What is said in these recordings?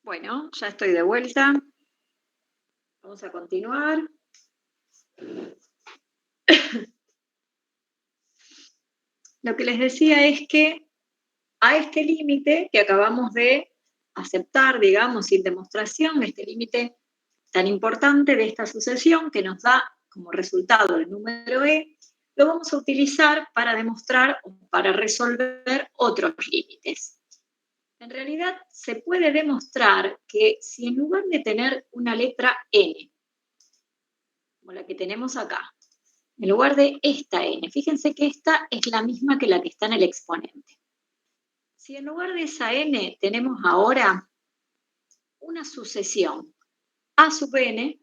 Bueno, ya estoy de vuelta. Vamos a continuar. Lo que les decía es que a este límite que acabamos de aceptar, digamos, sin demostración, este límite tan importante de esta sucesión que nos da como resultado el número e, lo vamos a utilizar para demostrar o para resolver otros límites. En realidad se puede demostrar que si en lugar de tener una letra n, como la que tenemos acá, en lugar de esta n, fíjense que esta es la misma que la que está en el exponente. Si en lugar de esa n tenemos ahora una sucesión a sub n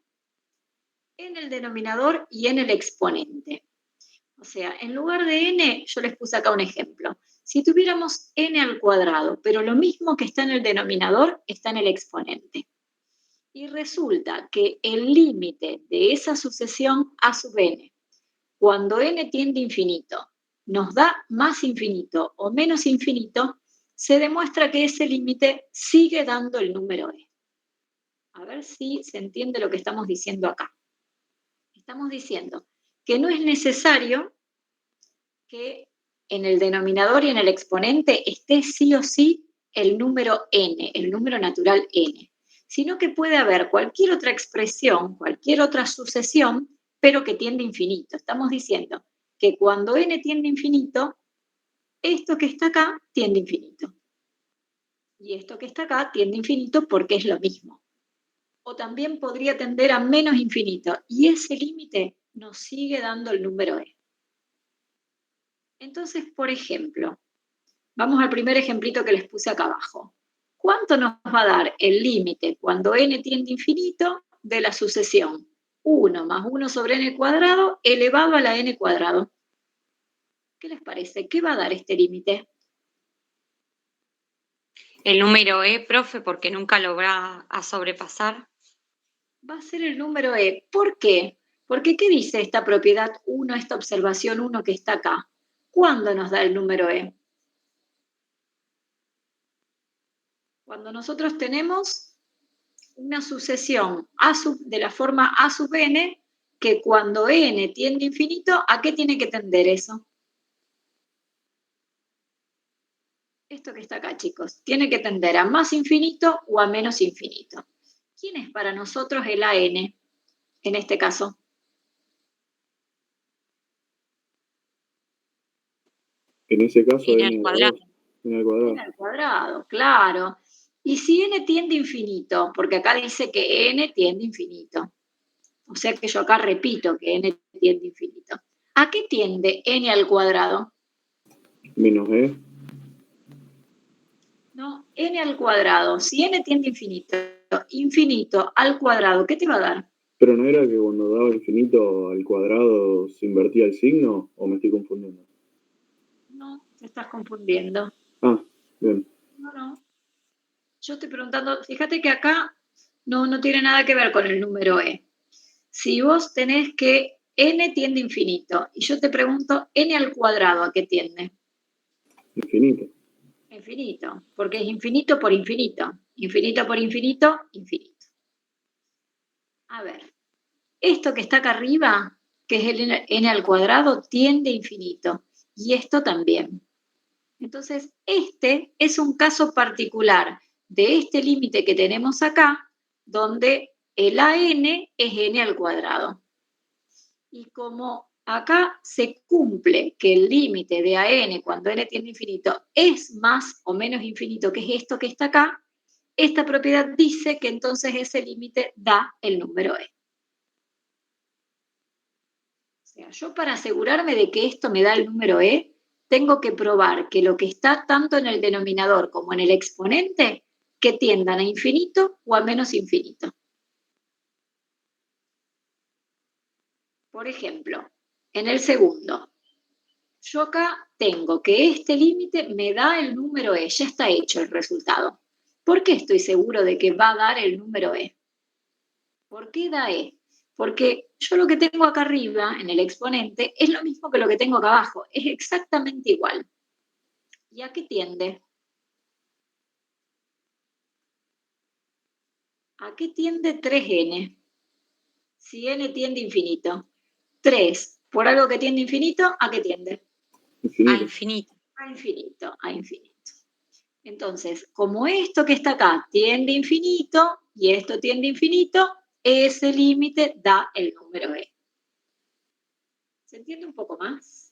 en el denominador y en el exponente. O sea, en lugar de n, yo les puse acá un ejemplo. Si tuviéramos n al cuadrado, pero lo mismo que está en el denominador está en el exponente. Y resulta que el límite de esa sucesión a sub n, cuando n tiende a infinito, nos da más infinito o menos infinito, se demuestra que ese límite sigue dando el número e. A ver si se entiende lo que estamos diciendo acá. Estamos diciendo que no es necesario que en el denominador y en el exponente esté sí o sí el número n, el número natural n, sino que puede haber cualquier otra expresión, cualquier otra sucesión, pero que tiende a infinito. Estamos diciendo que cuando n tiende a infinito, esto que está acá tiende a infinito. Y esto que está acá tiende a infinito porque es lo mismo. O también podría tender a menos infinito. Y ese límite nos sigue dando el número e. Entonces, por ejemplo, vamos al primer ejemplito que les puse acá abajo. ¿Cuánto nos va a dar el límite cuando n tiende a infinito de la sucesión? 1 más 1 sobre n cuadrado elevado a la n cuadrado. ¿Qué les parece? ¿Qué va a dar este límite? El número e, profe, porque nunca lo va a sobrepasar. Va a ser el número e. ¿Por qué? Porque ¿qué dice esta propiedad 1, esta observación 1 que está acá? ¿Cuándo nos da el número e? Cuando nosotros tenemos una sucesión de la forma a sub n, que cuando n tiende a infinito, ¿a qué tiene que tender eso? Esto que está acá, chicos, tiene que tender a más infinito o a menos infinito. ¿Quién es para nosotros el an en este caso? En ese caso, En n el al cuadrado. n al cuadrado. N al cuadrado, claro. Y si n tiende a infinito, porque acá dice que n tiende a infinito. O sea que yo acá repito que n tiende a infinito. ¿A qué tiende n al cuadrado? Menos e. No, n al cuadrado. Si n tiende a infinito, infinito al cuadrado, ¿qué te va a dar? ¿Pero no era que cuando daba infinito al cuadrado se invertía el signo? ¿O me estoy confundiendo? No, te estás confundiendo. Ah, bien. No. Yo estoy preguntando, fíjate que acá no tiene nada que ver con el número e. Si vos tenés que n tiende a infinito, y yo te pregunto, n al cuadrado, ¿a qué tiende? Infinito. Infinito, porque es infinito por infinito. Infinito por infinito, infinito. A ver, esto que está acá arriba, que es el n al cuadrado, tiende a infinito. Y esto también. Entonces, este es un caso particular de este límite que tenemos acá, donde el an es n al cuadrado. Y como acá se cumple que el límite de an cuando n tiende a infinito es más o menos infinito, que es esto que está acá, esta propiedad dice que entonces ese límite da el número e. O sea, yo para asegurarme de que esto me da el número e, tengo que probar que lo que está tanto en el denominador como en el exponente, que tiendan a infinito o a menos infinito. Por ejemplo, en el segundo, yo acá tengo que este límite me da el número e, ya está hecho el resultado. ¿Por qué estoy seguro de que va a dar el número e? ¿Por qué da e? Porque yo lo que tengo acá arriba, en el exponente, es lo mismo que lo que tengo acá abajo, es exactamente igual. ¿Y a qué tiende? ¿A qué tiende 3n? Si n tiende a infinito. 3, por algo que tiende a infinito, ¿a qué tiende? A infinito. A infinito, a infinito. Entonces, como esto que está acá tiende a infinito y esto tiende a infinito, ese límite da el número e. ¿Se entiende un poco más?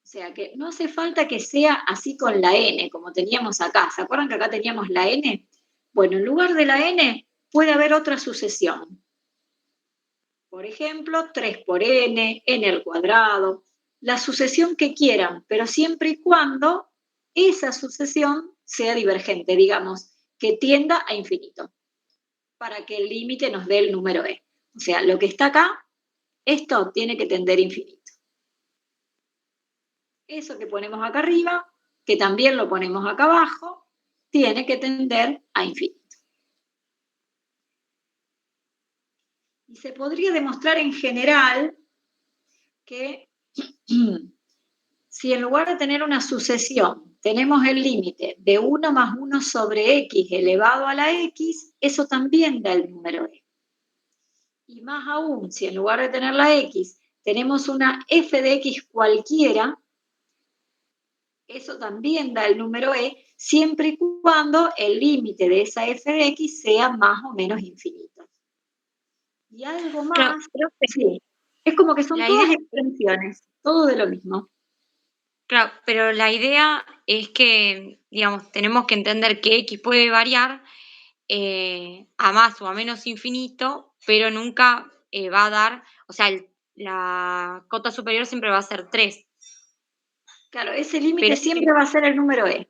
O sea que no hace falta que sea así con la n, como teníamos acá. ¿Se acuerdan que acá teníamos la n? Bueno, en lugar de la n puede haber otra sucesión. Por ejemplo, 3 por n, n al cuadrado, la sucesión que quieran, pero siempre y cuando esa sucesión sea divergente, digamos, que tienda a infinito, para que el límite nos dé el número e. O sea, lo que está acá, esto tiene que tender a infinito. Eso que ponemos acá arriba, que también lo ponemos acá abajo, tiene que tender a infinito. Y se podría demostrar en general que si en lugar de tener una sucesión tenemos el límite de 1 más 1 sobre x elevado a la x, eso también da el número e. Y más aún, si en lugar de tener la x tenemos una f de x cualquiera, eso también da el número e, siempre y cuando el límite de esa f de x sea más o menos infinito. Y algo más, sí, es como que son todas extensiones, todo de lo mismo. Claro, pero la idea es que, digamos, tenemos que entender que x puede variar a más o a menos infinito, pero nunca va a dar, o sea, la cota superior siempre va a ser 3. Claro, ese límite Pero siempre va a ser el número e.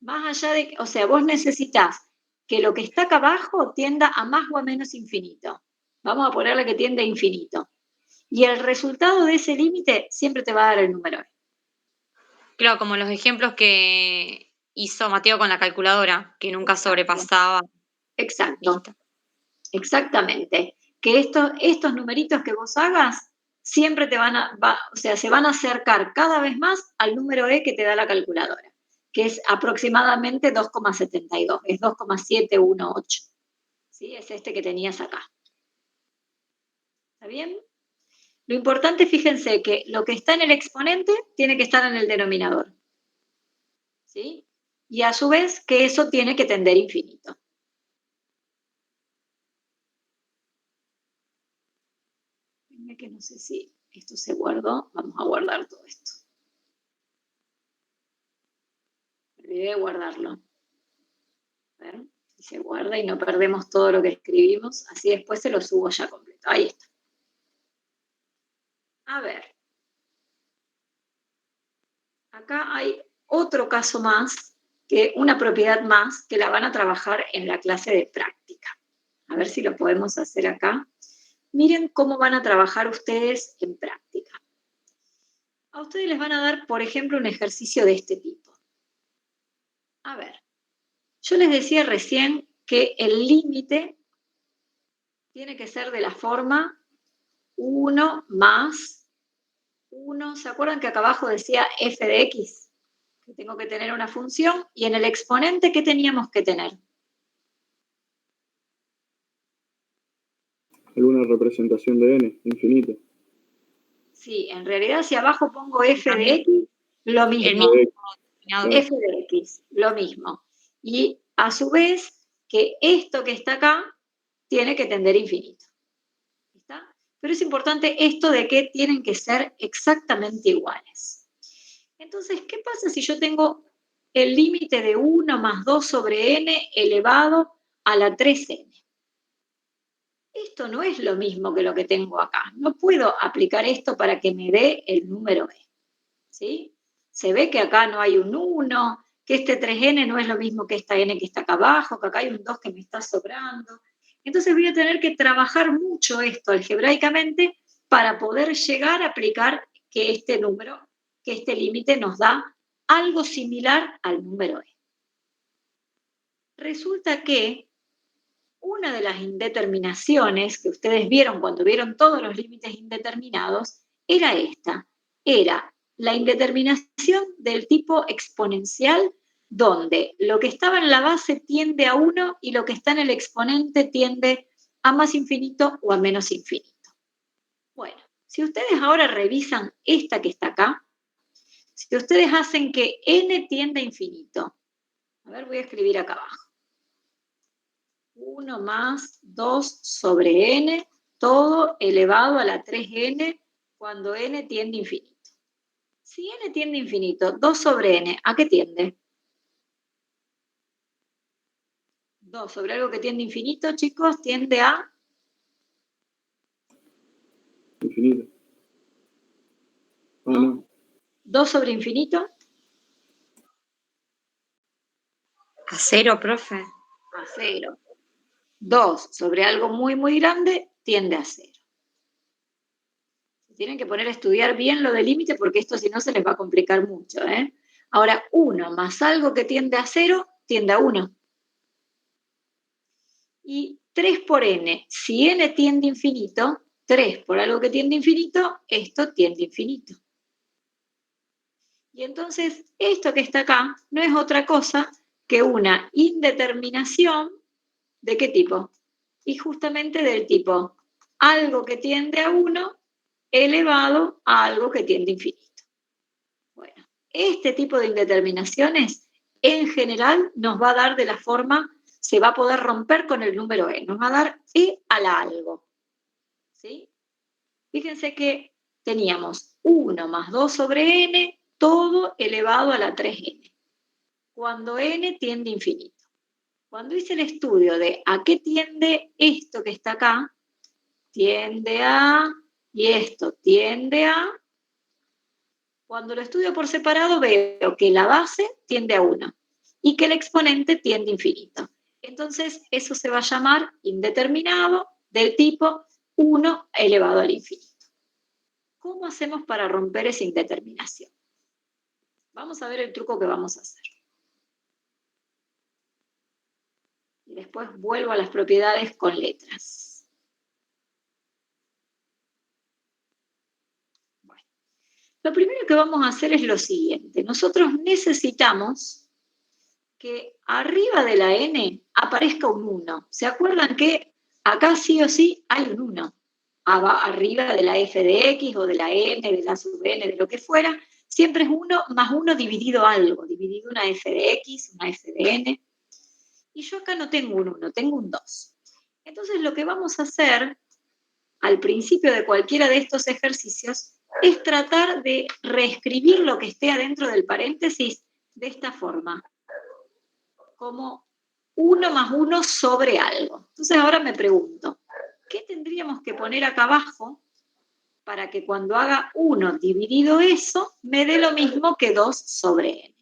Más allá de, o sea, vos necesitas que lo que está acá abajo tienda a más o a menos infinito. Vamos a ponerle que tiende a infinito. Y el resultado de ese límite siempre te va a dar el número e. claro, como los ejemplos que hizo Mateo con la calculadora, que nunca Exacto. sobrepasaba. Exacto. Listo. Exactamente. Que estos numeritos que vos hagas siempre te o sea, se van a acercar cada vez más al número e que te da la calculadora, que es aproximadamente 2,72, es 2,718. ¿Sí? Es este que tenías acá. ¿Está bien? Lo importante, fíjense, que lo que está en el exponente tiene que estar en el denominador. ¿Sí? Y a su vez que eso tiene que tender infinito. Que no sé si esto se guardó. Vamos a guardar todo esto. Me olvidé de guardarlo. A ver si se guarda y no perdemos todo lo que escribimos. Así después se lo subo ya completo. Ahí está. A ver. Acá hay otro caso más, que una propiedad más, que la van a trabajar en la clase de práctica. A ver si lo podemos hacer acá. Miren cómo van a trabajar ustedes en práctica. A ustedes les van a dar, por ejemplo, un ejercicio de este tipo. A ver, yo les decía recién que el límite tiene que ser de la forma 1 más 1. ¿Se acuerdan que acá abajo decía f de x? Que tengo que tener una función. Y en el exponente, ¿qué teníamos que tener? ¿Alguna representación de n, infinito? Sí, en realidad si abajo pongo f de x, lo mismo. El mismo F de x, lo mismo. Y a su vez, que esto que está acá tiene que tender a infinito. ¿Está? Pero es importante esto de que tienen que ser exactamente iguales. Entonces, ¿qué pasa si yo tengo el límite de 1 más 2 sobre n elevado a la 3n? Esto no es lo mismo que lo que tengo acá. No puedo aplicar esto para que me dé el número e. ¿Sí? Se ve que acá no hay un 1, que este 3n no es lo mismo que esta n que está acá abajo, que acá hay un 2 que me está sobrando. Entonces voy a tener que trabajar mucho esto algebraicamente para poder llegar a aplicar que este número, que este límite nos da algo similar al número e. Resulta que una de las indeterminaciones que ustedes vieron cuando vieron todos los límites indeterminados era esta. Era la indeterminación del tipo exponencial, donde lo que estaba en la base tiende a 1 y lo que está en el exponente tiende a más infinito o a menos infinito. Bueno, si ustedes ahora revisan esta que está acá, si ustedes hacen que n tiende a infinito, a ver, voy a escribir acá abajo. 1 más 2 sobre n, todo elevado a la 3n cuando n tiende a infinito. Si n tiende a infinito, 2 sobre n, ¿a qué tiende? 2 sobre algo que tiende a infinito, chicos, tiende a... Infinito. Ah, no. 2 sobre infinito. A 0, profe. A 0. 2 sobre algo muy, muy grande tiende a 0. Tienen que poner a estudiar bien lo del límite porque esto si no se les va a complicar mucho, ¿eh? Ahora, 1 más algo que tiende a 0 tiende a 1. Y 3 por n, si n tiende a infinito, 3 por algo que tiende a infinito, esto tiende a infinito. Y entonces, esto que está acá no es otra cosa que una indeterminación, ¿de qué tipo? Y justamente del tipo, algo que tiende a 1 elevado a algo que tiende a infinito. Bueno, este tipo de indeterminaciones, en general, nos va a dar de la forma, se va a poder romper con el número e, nos va a dar e a la algo. ¿Sí? Fíjense que teníamos 1 más 2 sobre n, todo elevado a la 3n, cuando n tiende a infinito. Cuando hice el estudio de a qué tiende esto que está acá, tiende a, y esto tiende a, cuando lo estudio por separado veo que la base tiende a 1 y que el exponente tiende a infinito. Entonces eso se va a llamar indeterminado del tipo 1 elevado al infinito. ¿Cómo hacemos para romper esa indeterminación? Vamos a ver el truco que vamos a hacer. Y después vuelvo a las propiedades con letras. Bueno, lo primero que vamos a hacer es lo siguiente. Nosotros necesitamos que arriba de la n aparezca un 1. ¿Se acuerdan que acá sí o sí hay un 1? Arriba de la f de x o de la n, de la sub n, de lo que fuera, siempre es 1 más 1 dividido algo, dividido una f de x, una f de n. Y yo acá no tengo un 1, tengo un 2. Entonces lo que vamos a hacer al principio de cualquiera de estos ejercicios es tratar de reescribir lo que esté adentro del paréntesis de esta forma, como 1 más 1 sobre algo. Entonces ahora me pregunto, ¿qué tendríamos que poner acá abajo para que cuando haga 1 dividido eso, me dé lo mismo que 2 sobre n?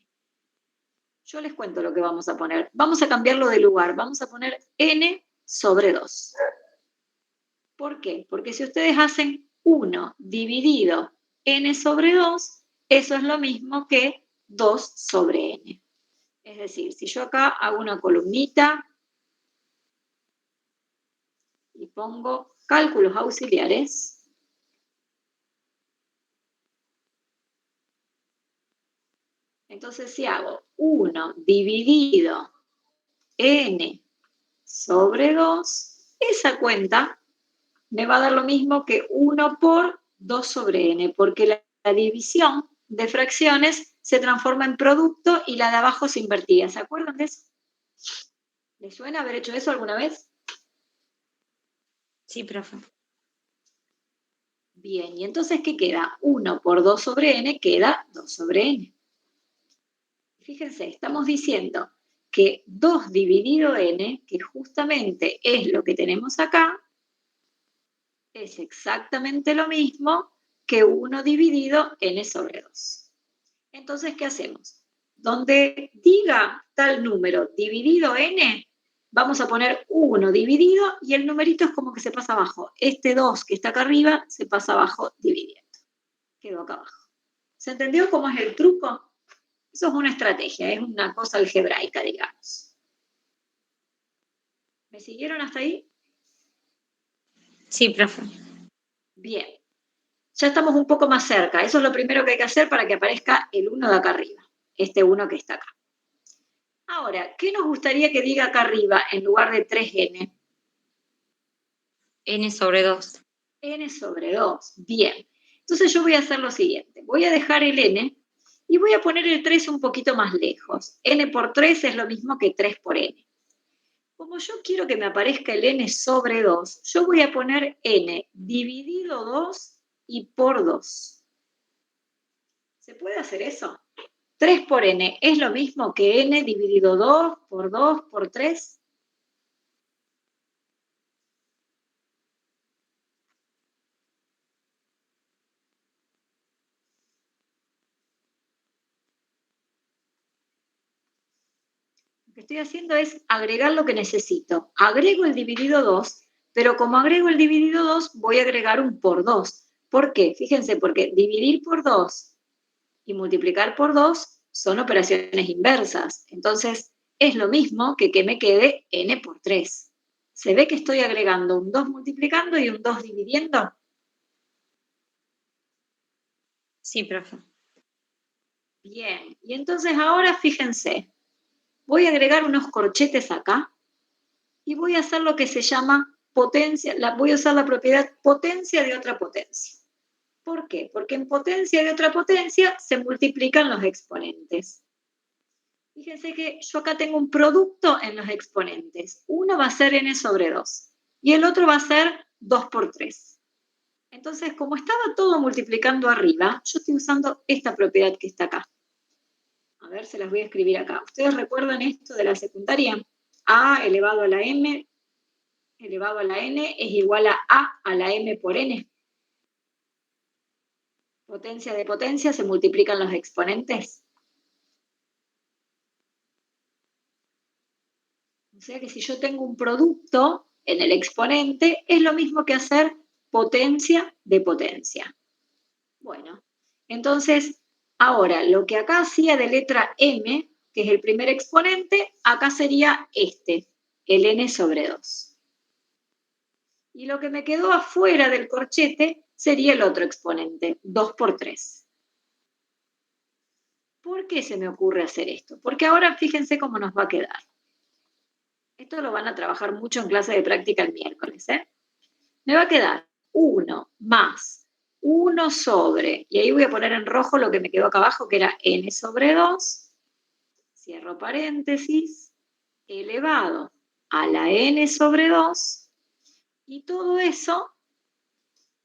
Yo les cuento lo que vamos a poner. Vamos a cambiarlo de lugar. Vamos a poner n sobre 2. ¿Por qué? Porque si ustedes hacen 1 dividido n sobre 2, eso es lo mismo que 2 sobre n. Es decir, si yo acá hago una columnita y pongo cálculos auxiliares, entonces si hago 1 dividido n sobre 2, esa cuenta me va a dar lo mismo que 1 por 2 sobre n, porque la división de fracciones se transforma en producto y la de abajo se invertía. ¿Se acuerdan de eso? ¿Les suena haber hecho eso alguna vez? Sí, profe. Bien, y entonces, ¿qué queda? 1 por 2 sobre n queda 2 sobre n. Fíjense, estamos diciendo que 2 dividido n, que justamente es lo que tenemos acá, es exactamente lo mismo que 1 dividido n sobre 2. Entonces, ¿qué hacemos? Donde diga tal número dividido n, vamos a poner 1 dividido y el numerito es como que se pasa abajo. Este 2 que está acá arriba se pasa abajo dividiendo. Quedó acá abajo. ¿Se entendió cómo es el truco? Eso es una estrategia, es una cosa algebraica, digamos. ¿Me siguieron hasta ahí? Sí, profe. Bien. ya estamos un poco más cerca. Eso es lo primero que hay que hacer para que aparezca el 1 de acá arriba, este 1 que está acá. Ahora, ¿qué nos gustaría que diga acá arriba en lugar de 3n? N sobre 2. N sobre 2. Bien. Entonces yo voy a hacer lo siguiente. Voy a dejar el n y voy a poner el 3 un poquito más lejos. N por 3 es lo mismo que 3 por n. Como yo quiero que me aparezca el n sobre 2, yo voy a poner n dividido 2 y por 2. ¿Se puede hacer eso? 3 por n es lo mismo que n dividido 2 por 3. Lo que estoy haciendo es agregar lo que necesito. Agrego el dividido 2, pero como agrego el dividido 2, voy a agregar un por 2. ¿Por qué? Fíjense, porque dividir por 2 y multiplicar por 2 son operaciones inversas. Entonces, es lo mismo que me quede n por 3. ¿Se ve que estoy agregando un 2 multiplicando y un 2 dividiendo? Sí, profe. Bien, y entonces ahora fíjense, voy a agregar unos corchetes acá y voy a hacer lo que se llama potencia, voy a usar la propiedad potencia de otra potencia. ¿Por qué? Porque en potencia de otra potencia se multiplican los exponentes. Fíjense que yo acá tengo un producto en los exponentes. Uno va a ser n sobre 2 y el otro va a ser 2 por 3. Entonces, como estaba todo multiplicando arriba, yo estoy usando esta propiedad que está acá. A ver, se las voy a escribir acá. ¿Ustedes recuerdan esto de la secundaria? A elevado a la m elevado a la n es igual a la m por n. Potencia de potencia se multiplican los exponentes. O sea que si yo tengo un producto en el exponente, es lo mismo que hacer potencia de potencia. Bueno, entonces, ahora, lo que acá hacía de letra m, que es el primer exponente, acá sería este, el n sobre 2. Y lo que me quedó afuera del corchete sería el otro exponente, 2 por 3. ¿Por qué se me ocurre hacer esto? Porque ahora fíjense cómo nos va a quedar. Esto lo van a trabajar mucho en clase de práctica el miércoles, ¿eh? Me va a quedar 1 más 1 sobre, y ahí voy a poner en rojo lo que me quedó acá abajo, que era n sobre 2, cierro paréntesis, elevado a la n sobre 2, y todo eso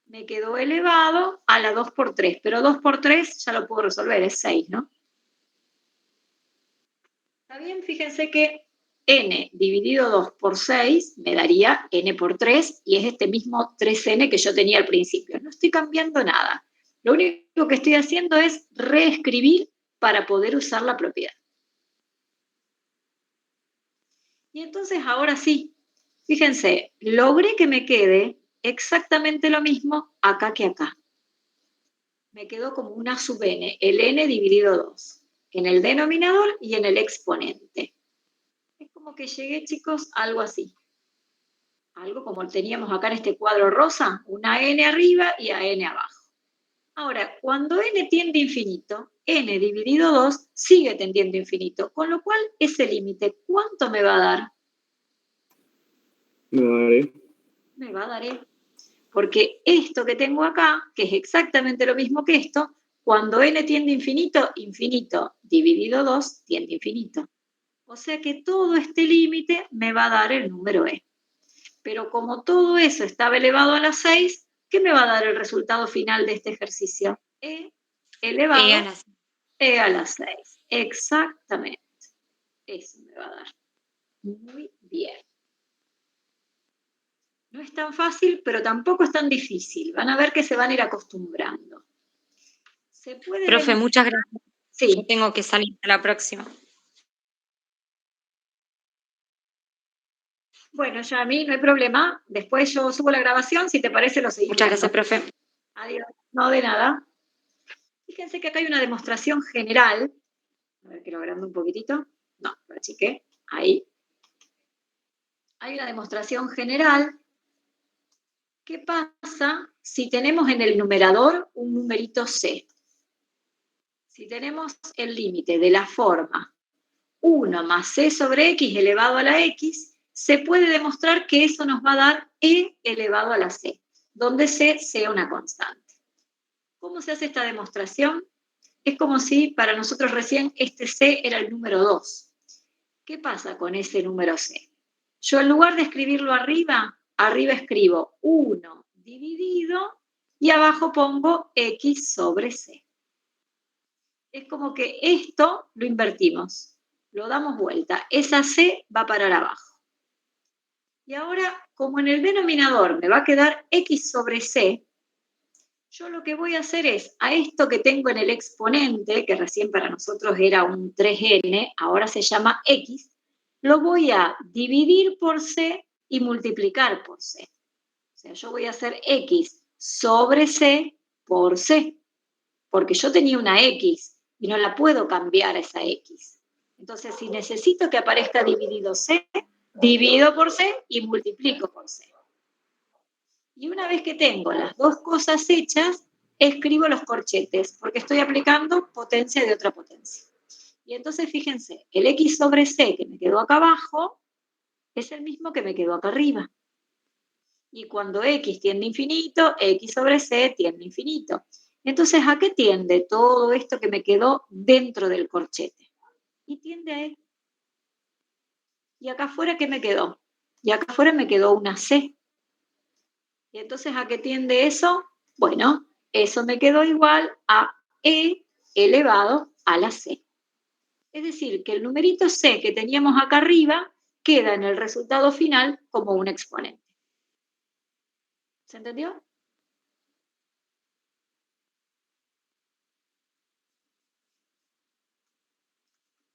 me quedó elevado a la 2 por 3, pero 2 por 3 ya lo puedo resolver, es 6, ¿no? ¿Está bien? Fíjense que n dividido 2 por 6 me daría n por 3 y es este mismo 3n que yo tenía al principio. No estoy cambiando nada. Lo único que estoy haciendo es reescribir para poder usar la propiedad. Y entonces ahora sí, fíjense, logré que me quede exactamente lo mismo acá que acá. Me quedó como una sub n, el n dividido 2, en el denominador y en el exponente. Es como que llegué, chicos, a algo así. Algo como teníamos acá en este cuadro rosa, una n arriba y a n abajo. Ahora, cuando n tiende a infinito, n dividido 2 sigue tendiendo a infinito, con lo cual ese límite, ¿cuánto me va a dar? Me daré. Me va a dar e. Porque esto que tengo acá, que es exactamente lo mismo que esto, cuando n tiende a infinito, infinito dividido 2 tiende a infinito. O sea que todo este límite me va a dar el número e. Pero como todo eso estaba elevado a la 6, ¿qué me va a dar el resultado final de este ejercicio? E elevado a la 6. Exactamente. Eso me va a dar. Muy bien. No es tan fácil, pero tampoco es tan difícil. Van a ver que se van a ir acostumbrando. ¿Se puede Profe, muchas gracias. Sí. Yo tengo que salir a la próxima. Bueno, ya a mí no hay problema. Después yo subo la grabación. Si te parece, lo seguimos. Muchas gracias, profe. Adiós. No, de nada. Fíjense que acá hay una demostración general. A ver que lo agrando un poquitito. No, lo achiqué. Ahí. Hay una demostración general ¿Qué pasa si tenemos en el numerador un numerito c? Si tenemos el límite de la forma 1 más c sobre x elevado a la x, se puede demostrar que eso nos va a dar e elevado a la c, donde c sea una constante. ¿Cómo se hace esta demostración? Es como si para nosotros recién este c era el número 2. ¿Qué pasa con ese número c? Yo en lugar de escribirlo arriba escribo 1 dividido y abajo pongo x sobre c. Es como que esto lo invertimos, lo damos vuelta. Esa c va a parar abajo. Y ahora, como en el denominador me va a quedar x sobre c, yo lo que voy a hacer es, a esto que tengo en el exponente, que recién para nosotros era un 3n, ahora se llama x, lo voy a dividir por c y multiplicar por c. O sea, yo voy a hacer x sobre c por c, porque yo tenía una x y no la puedo cambiar a esa x. Entonces, si necesito que aparezca dividido c, divido por c y multiplico por c. Y una vez que tengo las dos cosas hechas, escribo los corchetes, porque estoy aplicando potencia de otra potencia. Y entonces, fíjense, el x sobre c que me quedó acá abajo es el mismo que me quedó acá arriba. Y cuando x tiende a infinito, x sobre c tiende a infinito. Entonces, ¿a qué tiende todo esto que me quedó dentro del corchete? Y tiende a e. ¿Y acá afuera qué me quedó? Y acá afuera me quedó una c. ¿Y entonces a qué tiende eso? Bueno, eso me quedó igual a e elevado a la c. Es decir, que el numerito c que teníamos acá arriba queda en el resultado final como un exponente. ¿Se entendió?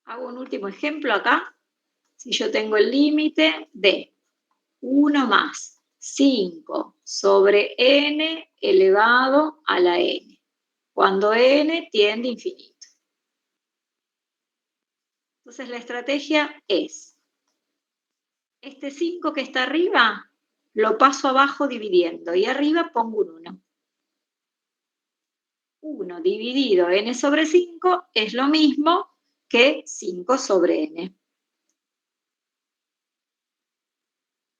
Hago un último ejemplo acá. Si yo tengo el límite de 1 más 5 sobre n elevado a la n, cuando n tiende a infinito. Entonces la estrategia es, este 5 que está arriba, lo paso abajo dividiendo y arriba pongo un 1. 1 dividido n sobre 5 es lo mismo que 5 sobre n.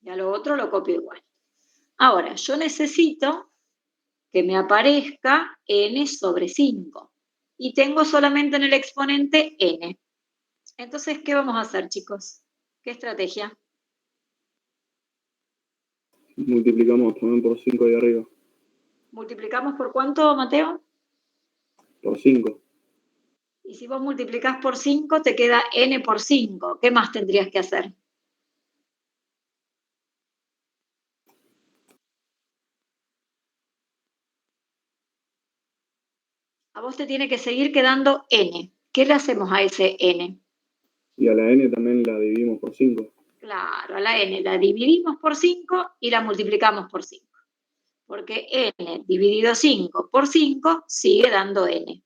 Y a lo otro lo copio igual. Ahora, yo necesito que me aparezca n sobre 5. Y tengo solamente en el exponente n. Entonces, ¿qué vamos a hacer, chicos? ¿Qué estrategia? Multiplicamos también por 5 ahí arriba. ¿Multiplicamos por cuánto, Mateo? Por 5. Y si vos multiplicás por 5, te queda n por 5. ¿Qué más tendrías que hacer? A vos te tiene que seguir quedando n. ¿Qué le hacemos a ese n? Y a la n también la dividimos por 5. Claro, a la n la dividimos por 5 y la multiplicamos por 5. Porque n dividido 5 por 5 sigue dando n.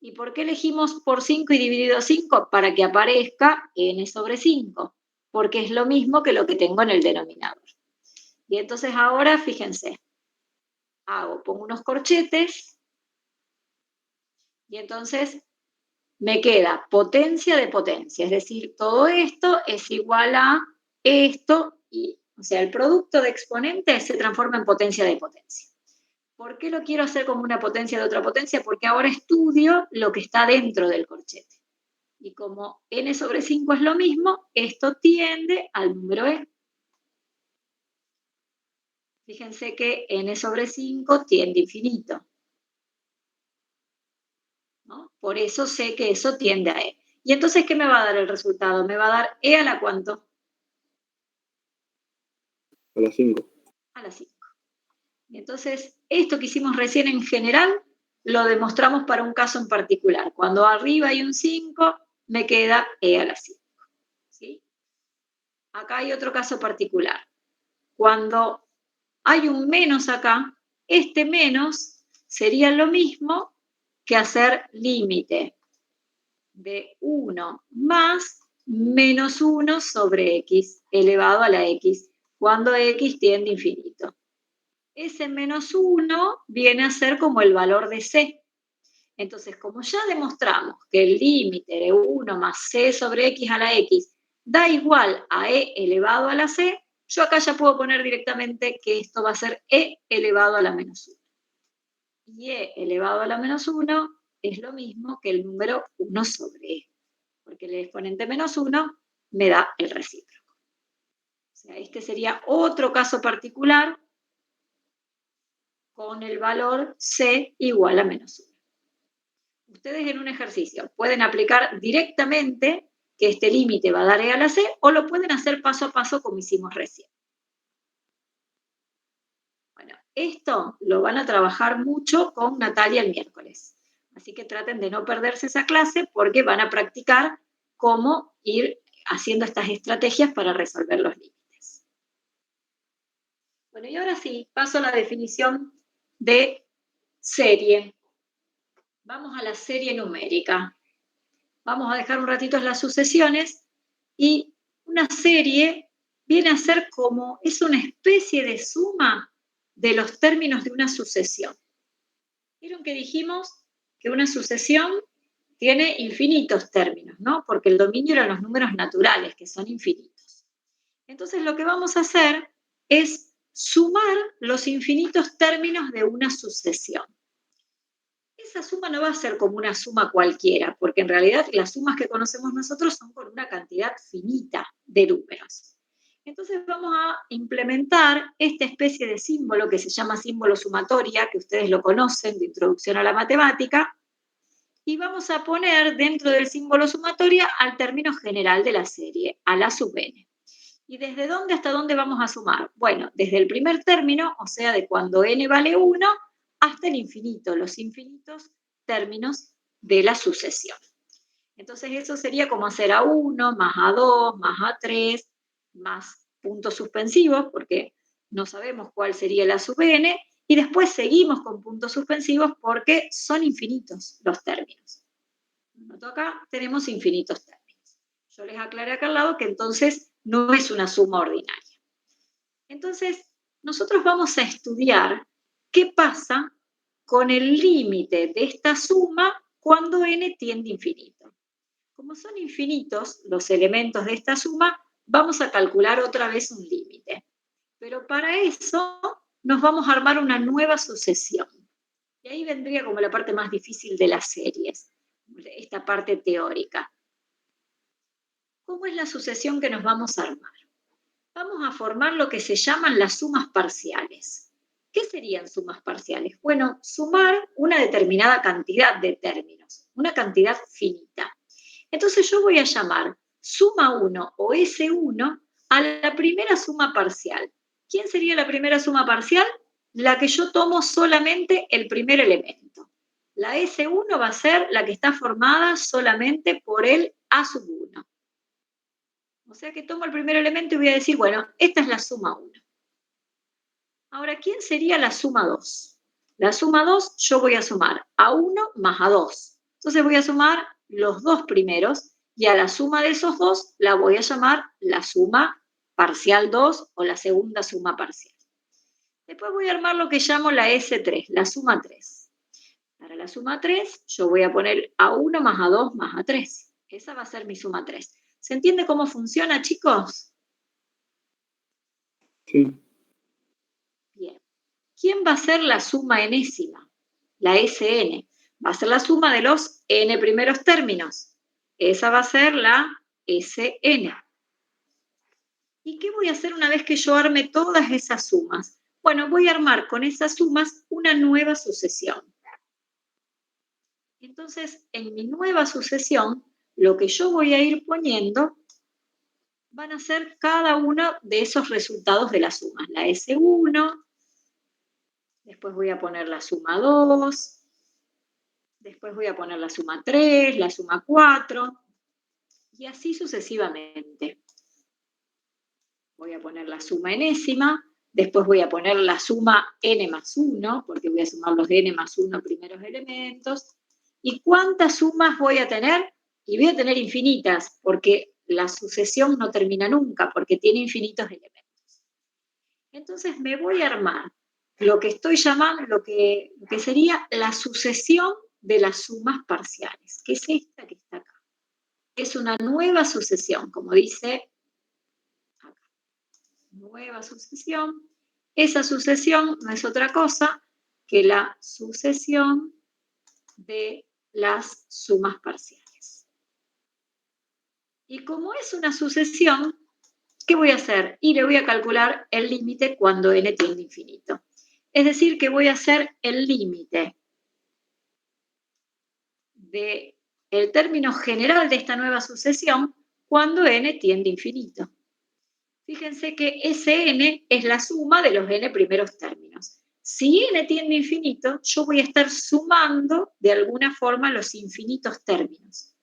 ¿Y por qué elegimos por 5 y dividido 5? Para que aparezca n sobre 5, porque es lo mismo que lo que tengo en el denominador. Y entonces ahora, fíjense, pongo unos corchetes y entonces me queda potencia de potencia, es decir, todo esto es igual a esto, y, o sea, el producto de exponentes se transforma en potencia de potencia. ¿Por qué lo quiero hacer como una potencia de otra potencia? Porque ahora estudio lo que está dentro del corchete. Y como n sobre 5 es lo mismo, esto tiende al número e. Fíjense que n sobre 5 tiende a infinito, ¿no? Por eso sé que eso tiende a e. ¿Y entonces qué me va a dar el resultado? Me va a dar e a la ¿cuánto? A la 5. A la 5. Y entonces, esto que hicimos recién en general, lo demostramos para un caso en particular. Cuando arriba hay un 5, me queda e a la 5. ¿Sí? Acá hay otro caso particular. Cuando hay un menos acá, este menos sería lo mismo que hacer límite de 1 más menos 1 sobre x elevado a la x, cuando x tiende a infinito. S menos 1 viene a ser como el valor de C. Entonces, como ya demostramos que el límite de 1 más C sobre X a la X da igual a E elevado a la C, yo acá ya puedo poner directamente que esto va a ser E elevado a la menos 1. Y E elevado a la menos 1 es lo mismo que el número 1 sobre E, porque el exponente menos 1 me da el recíproco. O sea, este sería otro caso particular con el valor C igual a menos 1. Ustedes en un ejercicio pueden aplicar directamente que este límite va a dar E a la C o lo pueden hacer paso a paso como hicimos recién. Bueno, esto lo van a trabajar mucho con Natalia el miércoles. Así que traten de no perderse esa clase porque van a practicar cómo ir haciendo estas estrategias para resolver los límites. Bueno, y ahora sí, paso a la definición de serie. Vamos a la serie numérica. Vamos a dejar un ratito las sucesiones y una serie viene a ser como, es una especie de suma de los términos de una sucesión. ¿Vieron que dijimos que una sucesión tiene infinitos términos, ¿no? Porque el dominio eran los números naturales, que son infinitos. Entonces lo que vamos a hacer es sumar los infinitos términos de una sucesión. Esa suma no va a ser como una suma cualquiera, porque en realidad las sumas que conocemos nosotros son con una cantidad finita de números. Entonces vamos a implementar esta especie de símbolo que se llama símbolo sumatoria, que ustedes lo conocen de Introducción a la Matemática, y vamos a poner dentro del símbolo sumatoria al término general de la serie, a la sub n. ¿Y desde dónde hasta dónde vamos a sumar? Bueno, desde el primer término, o sea, de cuando n vale 1, hasta el infinito, los infinitos términos de la sucesión. Entonces eso sería como hacer A1 más A2 más A3 más puntos suspensivos, porque no sabemos cuál sería la sub n, y después seguimos con puntos suspensivos porque son infinitos los términos. Noto acá, tenemos infinitos términos. Yo les aclaré acá al lado que entonces no es una suma ordinaria. Entonces, nosotros vamos a estudiar qué pasa con el límite de esta suma cuando n tiende a infinito. Como son infinitos los elementos de esta suma, vamos a calcular otra vez un límite. Pero para eso nos vamos a armar una nueva sucesión. Y ahí vendría como la parte más difícil de las series, esta parte teórica. ¿Cómo es la sucesión que nos vamos a armar? Vamos a formar lo que se llaman las sumas parciales. ¿Qué serían sumas parciales? Bueno, sumar una determinada cantidad de términos, una cantidad finita. Entonces yo voy a llamar suma 1 o S1 a la primera suma parcial. ¿Quién sería la primera suma parcial? La que yo tomo solamente el primer elemento. La S1 va a ser la que está formada solamente por el A sub 1. O sea que tomo el primer elemento y voy a decir, bueno, esta es la suma 1. Ahora, ¿quién sería la suma 2? La suma 2 yo voy a sumar a 1 más a 2. Entonces voy a sumar los dos primeros y a la suma de esos dos la voy a llamar la suma parcial 2 o la segunda suma parcial. Después voy a armar lo que llamo la S3, la suma 3. Para la suma 3 yo voy a poner a 1 más a 2 más a 3. Esa va a ser mi suma 3. ¿Se entiende cómo funciona, chicos? Sí. Bien. ¿Quién va a ser la suma enésima? La Sn. Va a ser la suma de los n primeros términos. Esa va a ser la Sn. ¿Y qué voy a hacer una vez que yo arme todas esas sumas? Bueno, voy a armar con esas sumas una nueva sucesión. Entonces, en mi nueva sucesión, lo que yo voy a ir poniendo van a ser cada uno de esos resultados de las sumas. La S1, después voy a poner la suma 2, después voy a poner la suma 3, la suma 4, y así sucesivamente. Voy a poner la suma enésima, después voy a poner la suma n más 1, porque voy a sumar los de n más 1 primeros elementos. ¿Y cuántas sumas voy a tener? Y voy a tener infinitas, porque la sucesión no termina nunca, porque tiene infinitos elementos. Entonces me voy a armar lo que estoy llamando, lo que sería la sucesión de las sumas parciales, que es esta que está acá. Es una nueva sucesión, como dice acá. Nueva sucesión. Esa sucesión no es otra cosa que la sucesión de las sumas parciales. Y como es una sucesión, ¿qué voy a hacer? Y le voy a calcular el límite cuando n tiende a infinito. Es decir, que voy a hacer el límite del término general de esta nueva sucesión cuando n tiende a infinito. Fíjense que ese n es la suma de los n primeros términos. Si n tiende a infinito, yo voy a estar sumando de alguna forma los infinitos términos.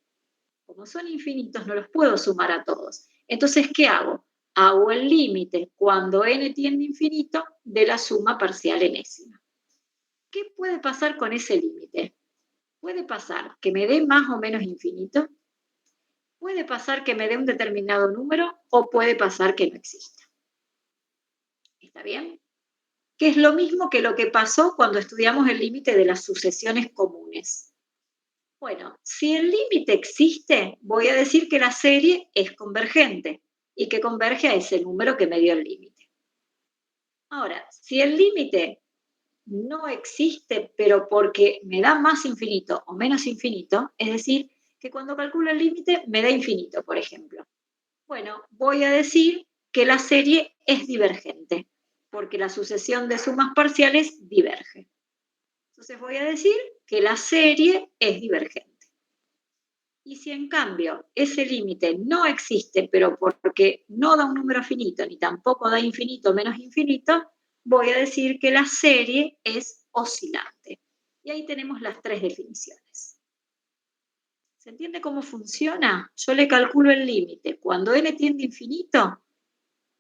Como son infinitos, no los puedo sumar a todos. Entonces, ¿qué hago? Hago el límite cuando n tiende a infinito de la suma parcial enésima. ¿Qué puede pasar con ese límite? Puede pasar que me dé más o menos infinito, puede pasar que me dé un determinado número o puede pasar que no exista. ¿Está bien? Que es lo mismo que lo que pasó cuando estudiamos el límite de las sucesiones comunes. Bueno, si el límite existe, voy a decir que la serie es convergente y que converge a ese número que me dio el límite. Ahora, si el límite no existe, pero porque me da más infinito o menos infinito, es decir, que cuando calculo el límite me da infinito, por ejemplo. Bueno, voy a decir que la serie es divergente, porque la sucesión de sumas parciales diverge. Entonces voy a decir que la serie es divergente. Y si en cambio ese límite no existe, pero porque no da un número finito, ni tampoco da infinito menos infinito, voy a decir que la serie es oscilante. Y ahí tenemos las tres definiciones. ¿Se entiende cómo funciona? Yo le calculo el límite cuando n tiende a infinito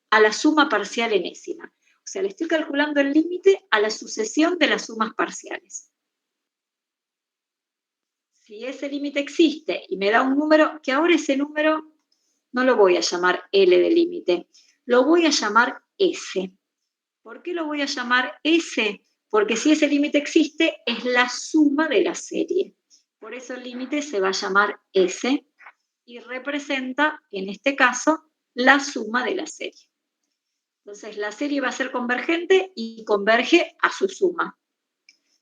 a la suma parcial enésima. O sea, le estoy calculando el límite a la sucesión de las sumas parciales. Si ese límite existe y me da un número, que ahora ese número no lo voy a llamar L de límite, lo voy a llamar S. ¿Por qué lo voy a llamar S? Porque si ese límite existe, es la suma de la serie. Por eso el límite se va a llamar S y representa, en este caso, la suma de la serie. Entonces, la serie va a ser convergente y converge a su suma.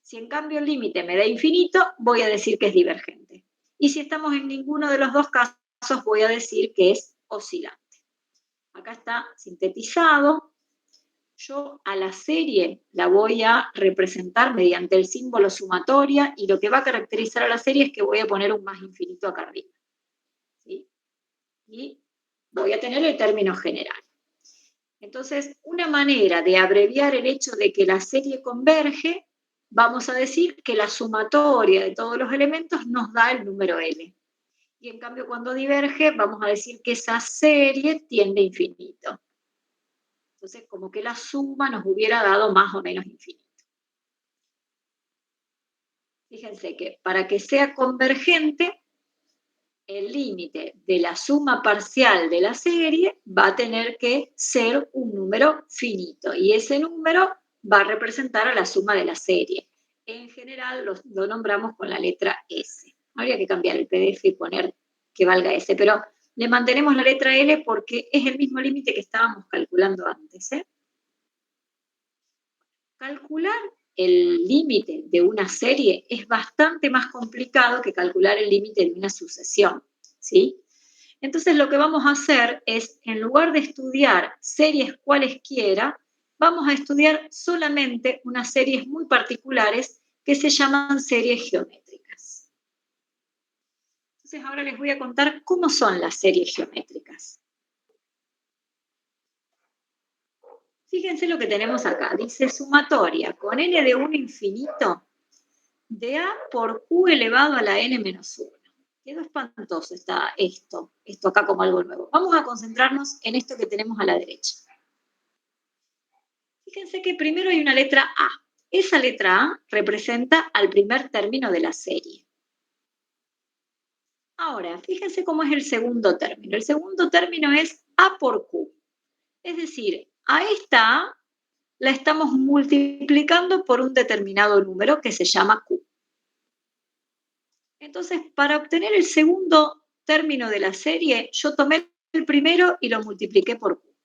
Si en cambio el límite me da infinito, voy a decir que es divergente. Y si estamos en ninguno de los dos casos, voy a decir que es oscilante. Acá está sintetizado. Yo a la serie la voy a representar mediante el símbolo sumatoria y lo que va a caracterizar a la serie es que voy a poner un más infinito acá arriba. ¿Sí? Y voy a tener el término general. Entonces, una manera de abreviar el hecho de que la serie converge, vamos a decir que la sumatoria de todos los elementos nos da el número L. Y en cambio, cuando diverge, vamos a decir que esa serie tiende a infinito. Entonces, como que la suma nos hubiera dado más o menos infinito. Fíjense que para que sea convergente, el límite de la suma parcial de la serie va a tener que ser un número finito y ese número va a representar a la suma de la serie. En general lo nombramos con la letra S. Habría que cambiar el PDF y poner que valga S, pero le mantenemos la letra L porque es el mismo límite que estábamos calculando antes. Calcular el límite de una serie es bastante más complicado que calcular el límite de una sucesión, ¿sí? Entonces lo que vamos a hacer es, en lugar de estudiar series cualesquiera, vamos a estudiar solamente unas series muy particulares que se llaman series geométricas. Entonces ahora les voy a contar cómo son las series geométricas. Fíjense lo que tenemos acá. Dice sumatoria con n de 1 infinito de a por q elevado a la n menos 1. Quedó espantoso esto acá como algo nuevo. Vamos a concentrarnos en esto que tenemos a la derecha. Fíjense que primero hay una letra A. Esa letra A representa al primer término de la serie. Ahora, fíjense cómo es el segundo término. El segundo término es A por Q. Es decir, a esta A la estamos multiplicando por un determinado número que se llama Q. Entonces, para obtener el segundo término de la serie, yo tomé el primero y lo multipliqué por Q.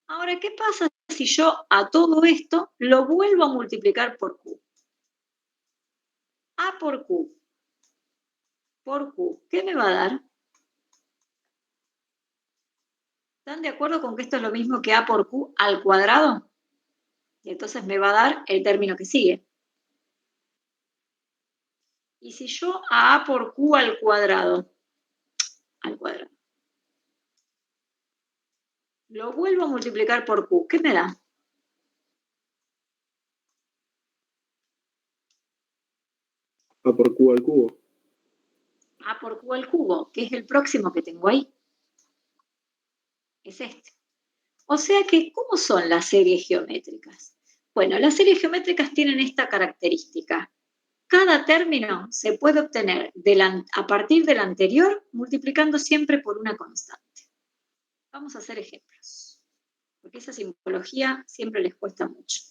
Ahora, ¿qué pasa si yo a todo esto lo vuelvo a multiplicar por Q? A por Q ¿qué me va a dar? ¿Están de acuerdo con que esto es lo mismo que A por Q al cuadrado? Y entonces me va a dar el término que sigue. Y si yo a A por Q al cuadrado, lo vuelvo a multiplicar por Q, ¿qué me da? A por Q al cubo. A por Q al cubo, que es el próximo que tengo ahí. Es este. O sea que, ¿cómo son las series geométricas? Bueno, las series geométricas tienen esta característica. Cada término se puede obtener a partir del anterior multiplicando siempre por una constante. Vamos a hacer ejemplos, porque esa simbología siempre les cuesta mucho.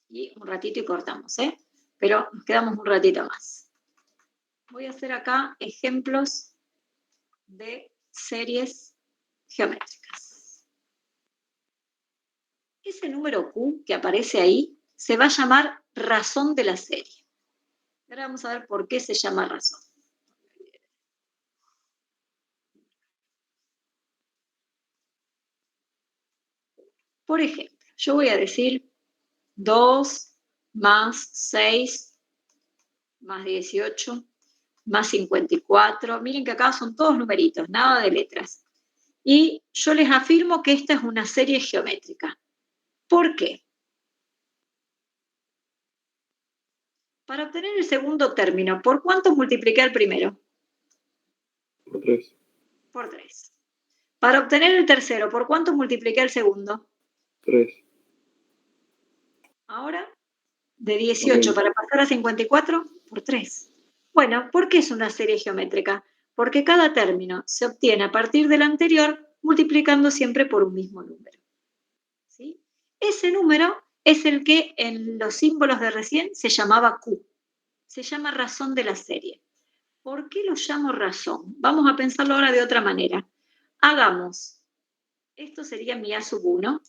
Y un ratito y cortamos, ¿eh? Pero nos quedamos un ratito más. Voy a hacer acá ejemplos de series geométricas. Ese número Q que aparece ahí se va a llamar razón de la serie. Ahora vamos a ver por qué se llama razón. Por ejemplo, yo voy a decir 2 más 6 más 18 más 54. Miren que acá son todos numeritos, nada de letras. Y yo les afirmo que esta es una serie geométrica. ¿Por qué? Para obtener el segundo término, ¿por cuánto multipliqué el primero? Por 3. Por 3. Para obtener el tercero, ¿por cuánto multipliqué el segundo? 3. Ahora, de 18 para pasar a 54, por 3. Bueno, ¿por qué es una serie geométrica? Porque cada término se obtiene a partir del anterior multiplicando siempre por un mismo número. ¿Sí? Ese número es el que en los símbolos de recién se llamaba Q. Se llama razón de la serie. ¿Por qué lo llamo razón? Vamos a pensarlo ahora de otra manera. Hagamos, esto sería mi A sub 1,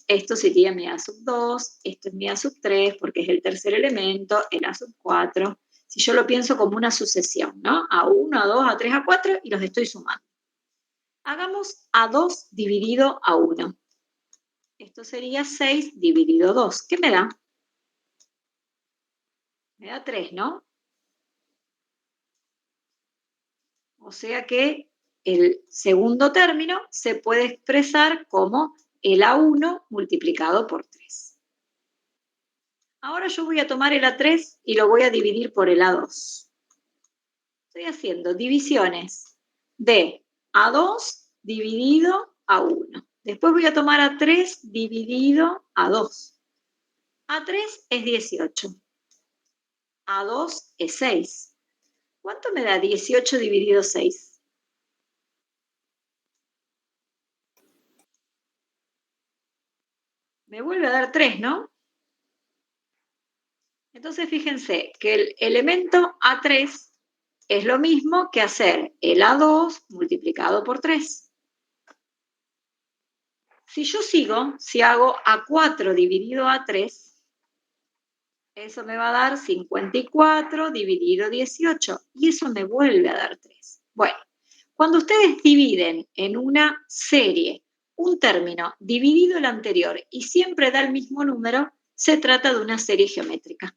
esto sería mi A sub 2, esto es mi A sub 3 porque es el tercer elemento, el A sub 4. Si yo lo pienso como una sucesión, ¿no? A1, A2, A3, A4 y los estoy sumando. Hagamos A2 dividido a 1. Esto sería 6 dividido 2. ¿Qué me da? Me da 3, ¿no? O sea que el segundo término se puede expresar como el A1 multiplicado por 3. Ahora yo voy a tomar el A3 y lo voy a dividir por el A2. Estoy haciendo divisiones de A2 dividido a 1. Después voy a tomar A3 dividido a 2. A3 es 18. A2 es 6. ¿Cuánto me da 18 dividido 6? Me vuelve a dar 3, ¿no? Entonces fíjense que el elemento A3 es lo mismo que hacer el A2 multiplicado por 3. Si yo sigo, si hago A4 dividido A3, eso me va a dar 54 dividido 18 y eso me vuelve a dar 3. Bueno, cuando ustedes dividen en una serie un término dividido el anterior y siempre da el mismo número, se trata de una serie geométrica.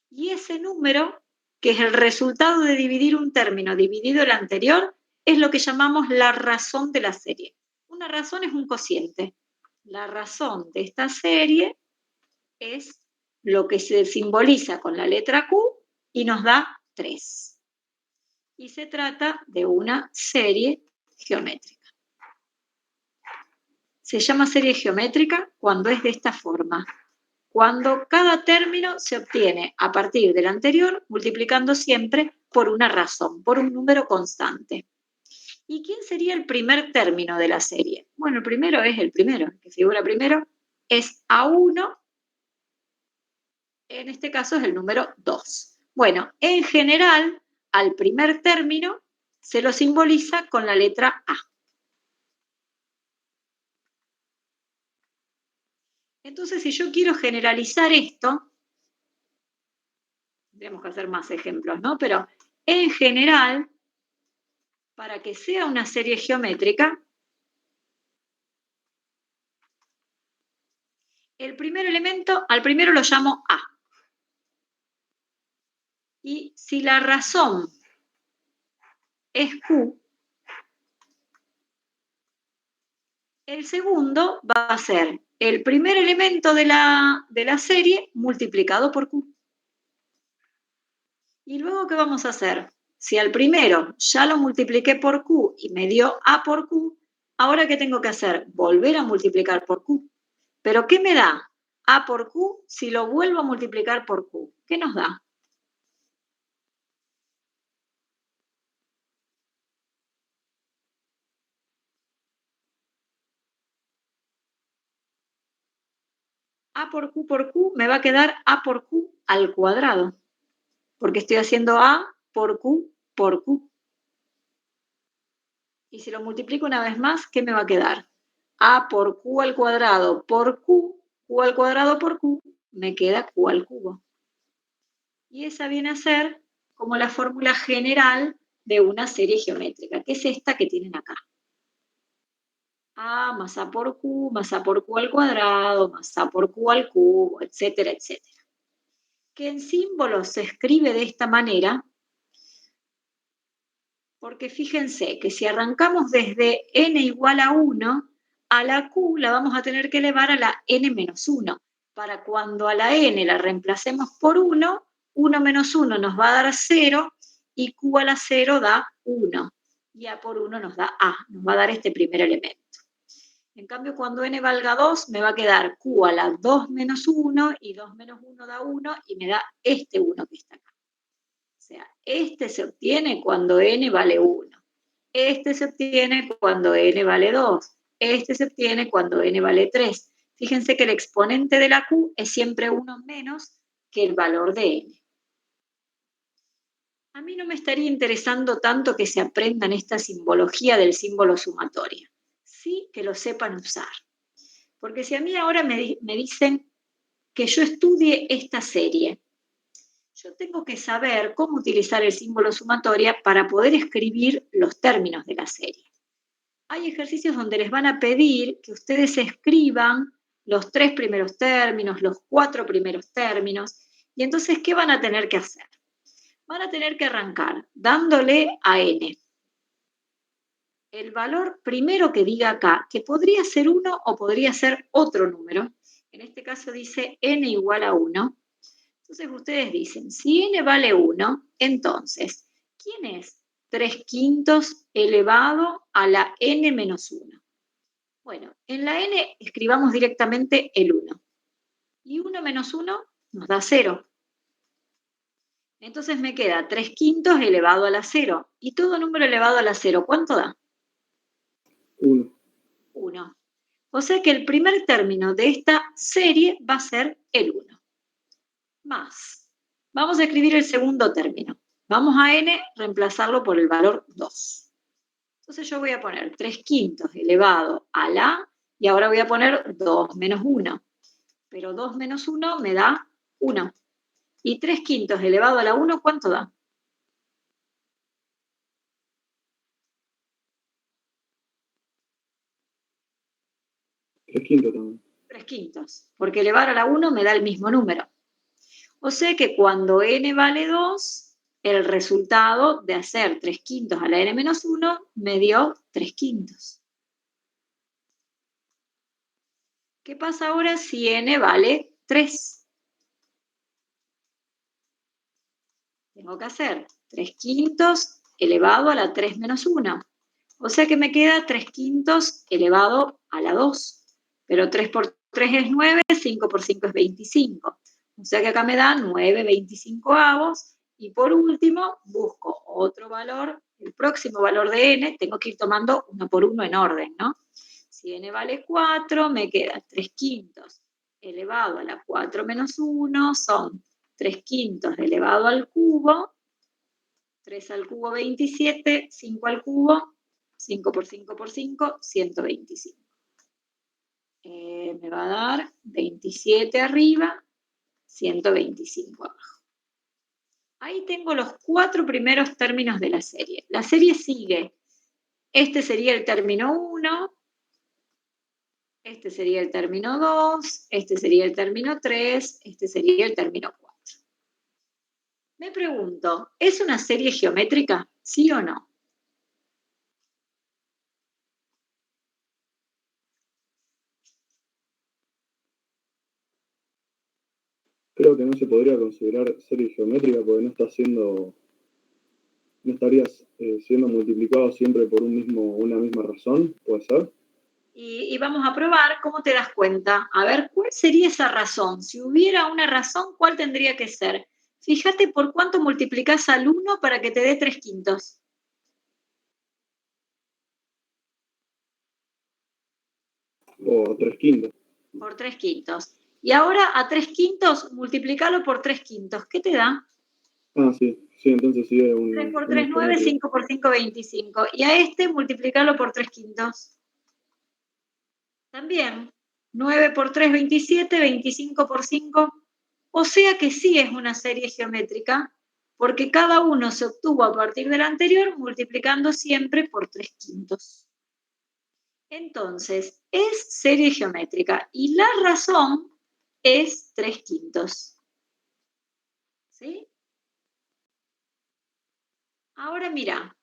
Y ese número, que es el resultado de dividir un término dividido el anterior, es lo que llamamos la razón de la serie. Una razón es un cociente. La razón de esta serie es lo que se simboliza con la letra Q y nos da 3. Y se trata de una serie geométrica. Se llama serie geométrica cuando es de esta forma. Cuando cada término se obtiene a partir del anterior, multiplicando siempre por una razón, por un número constante. ¿Y quién sería el primer término de la serie? Bueno, el primero es el primero, que figura primero, es A1, en este caso es el número 2. Bueno, en general, al primer término se lo simboliza con la letra A. Entonces, si yo quiero generalizar esto, tendríamos que hacer más ejemplos, ¿no? Pero en general, para que sea una serie geométrica, el primer elemento, al primero lo llamo A. Y si la razón es Q, el segundo va a ser el primer elemento de la serie multiplicado por Q. ¿Y luego qué vamos a hacer? Si al primero ya lo multipliqué por Q y me dio A por Q, ¿ahora qué tengo que hacer? Volver a multiplicar por Q. ¿Pero qué me da A por Q si lo vuelvo a multiplicar por Q? ¿Qué nos da? A por Q me va a quedar A por Q al cuadrado, porque estoy haciendo A por Q por Q. Y si lo multiplico una vez más, ¿qué me va a quedar? A por Q al cuadrado por Q, Q al cuadrado por Q, me queda Q al cubo. Y esa viene a ser como la fórmula general de una serie geométrica, que es esta que tienen acá. A más A por Q, más A por Q al cuadrado, más A por Q al cubo, etcétera, etcétera. Que en símbolos se escribe de esta manera, porque fíjense que si arrancamos desde n igual a 1, a la q la vamos a tener que elevar a la n menos 1. Para cuando a la n la reemplacemos por 1, 1 menos 1 nos va a dar 0 y q a la 0 da 1. Y a por 1 nos da a, nos va a dar este primer elemento. En cambio, cuando n valga 2, me va a quedar q a la 2 menos 1 y 2 menos 1 da 1 y me da este 1 que está acá. O sea, este se obtiene cuando n vale 1. Este se obtiene cuando n vale 2. Este se obtiene cuando n vale 3. Fíjense que el exponente de la q es siempre 1 menos que el valor de n. A mí no me estaría interesando tanto que se aprendan esta simbología del símbolo sumatorio. Sí que lo sepan usar. Porque si a mí ahora me dicen que yo estudie esta serie, yo tengo que saber cómo utilizar el símbolo sumatoria para poder escribir los términos de la serie. Hay ejercicios donde les van a pedir que ustedes escriban los 3 primeros términos, los 4 primeros términos, y entonces, ¿qué van a tener que hacer? Van a tener que arrancar dándole a n el valor primero que diga acá, que podría ser 1 o podría ser otro número. En este caso dice n igual a 1. Entonces ustedes dicen, si n vale 1, entonces, ¿quién es 3/5 elevado a la n menos 1? Bueno, en la n escribamos directamente el 1. Y 1 menos 1 nos da 0. Entonces me queda 3/5 elevado a la 0. Y todo número elevado a la 0, ¿cuánto da? 1. 1. O sea que el primer término de esta serie va a ser el 1. Más. Vamos a escribir el segundo término. Vamos a n reemplazarlo por el valor 2. Entonces yo voy a poner 3/5 elevado a la, y ahora voy a poner 2 menos 1. Pero 2 menos 1 me da 1. Y 3/5 elevado a la 1, ¿cuánto da? 3/5 también. 3/5, porque elevar a la 1 me da el mismo número. O sea que cuando n vale 2, el resultado de hacer 3/5 a la n menos 1 me dio 3/5. ¿Qué pasa ahora si n vale 3? Tengo que hacer 3/5 elevado a la 3 menos 1. O sea que me queda 3/5 elevado a la 2. Pero 3 por 3 es 9, 5 por 5 es 25. O sea que acá me da 9/25. Y por último, busco otro valor, el próximo valor de n, tengo que ir tomando uno por uno en orden, ¿no? Si n vale 4, me queda 3/5 elevado a la 4 menos 1, son 3/5 elevado al cubo, 3 al cubo 27, 5 al cubo, 5 por 5 por 5, 125. Me va a dar 27 arriba, 125 abajo. Ahí tengo los 4 primeros términos de la serie. La serie sigue. Este sería el término 1, este sería el término 2, este sería el término 3, este sería el término 4. Me pregunto, ¿es una serie geométrica? ¿Sí o no? Creo que no se podría considerar serie geométrica porque no estarías siendo multiplicado siempre por una misma razón, ¿puede ser? Y vamos a probar cómo te das cuenta. A ver, ¿cuál sería esa razón? Si hubiera una razón, ¿cuál tendría que ser? Fíjate por cuánto multiplicás al 1 para que te dé 3/5. O 3/5. Por 3/5. Y ahora a 3/5 multiplicalo por 3/5. ¿Qué te da? Ah, sí, entonces sí es 3 por 3, 9, 5 por 5, 25. Y a este multiplicalo por 3/5. También. 9 por 3, 27, 25 por 5. O sea que sí es una serie geométrica, porque cada uno se obtuvo a partir del anterior multiplicando siempre por 3/5. Entonces, es serie geométrica y la razón es 3/5. ¿Sí? Ahora mira,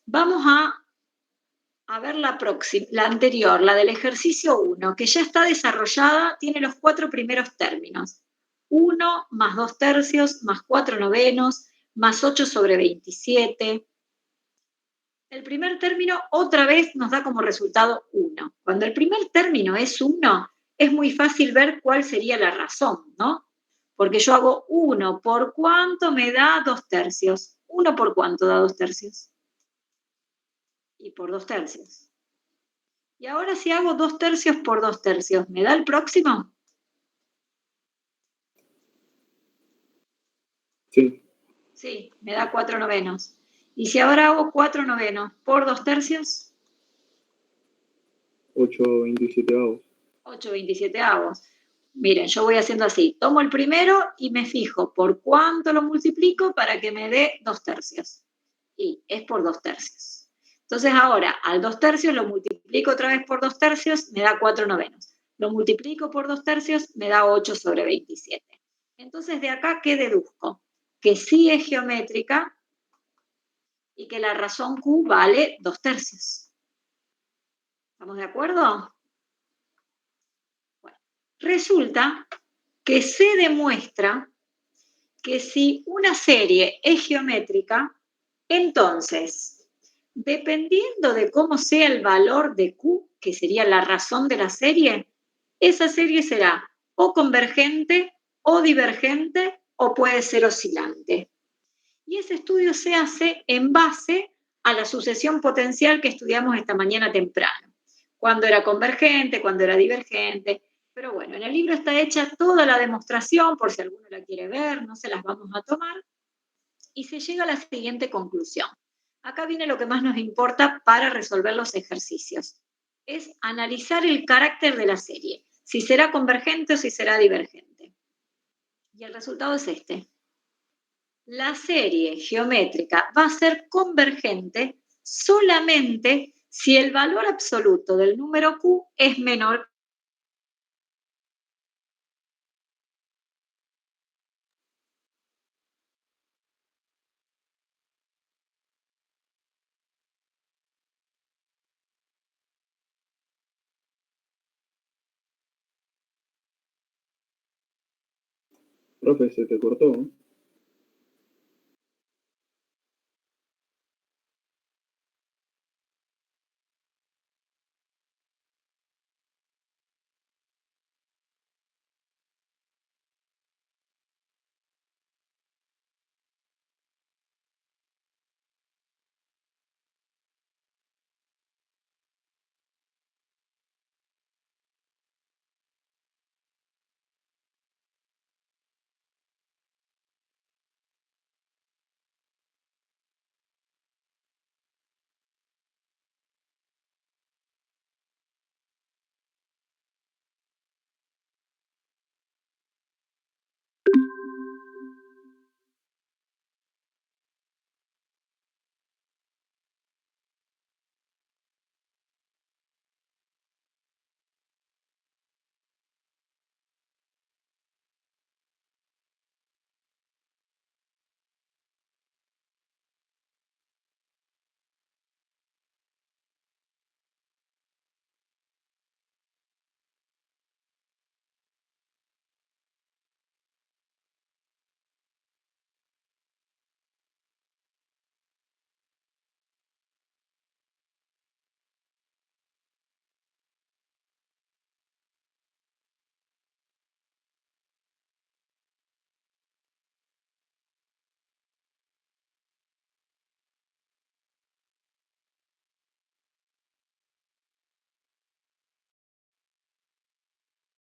vamos a ver la próxima, la anterior, la del ejercicio 1, que ya está desarrollada, tiene los 4 primeros términos. 1 más 2 tercios más 4 novenos más 8 sobre 27. El primer término otra vez nos da como resultado 1. Cuando el primer término es 1, es muy fácil ver cuál sería la razón, ¿no? Porque yo hago 1 por cuánto me da 2 tercios. 1 por cuánto da 2 tercios. Y por 2 tercios. Y ahora si hago 2 tercios por 2 tercios, ¿me da el próximo? Sí. Sí, me da 4 novenos. Y si ahora hago 4 novenos por 2 tercios, 8/27. 8/27. Miren, yo voy haciendo así. Tomo el primero y me fijo por cuánto lo multiplico para que me dé 2 tercios. Y es por 2 tercios. Entonces ahora, al 2 tercios lo multiplico otra vez por 2 tercios, me da 4 novenos. Lo multiplico por 2 tercios, me da 8 sobre 27. Entonces, de acá, ¿qué deduzco? Que sí es geométrica y que la razón Q vale 2 tercios. ¿Estamos de acuerdo? Bueno, resulta que se demuestra que si una serie es geométrica, entonces, dependiendo de cómo sea el valor de Q, que sería la razón de la serie, esa serie será o convergente o divergente o puede ser oscilante. Y ese estudio se hace en base a la sucesión potencial que estudiamos esta mañana temprano. Cuándo era convergente, cuándo era divergente. Pero bueno, en el libro está hecha toda la demostración, por si alguno la quiere ver, no se las vamos a tomar. Y se llega a la siguiente conclusión. Acá viene lo que más nos importa para resolver los ejercicios. Es analizar el carácter de la serie, si será convergente o si será divergente. Y el resultado es este. La serie geométrica va a ser convergente solamente si el valor absoluto del número Q es menor. Profe, se te cortó, ¿no?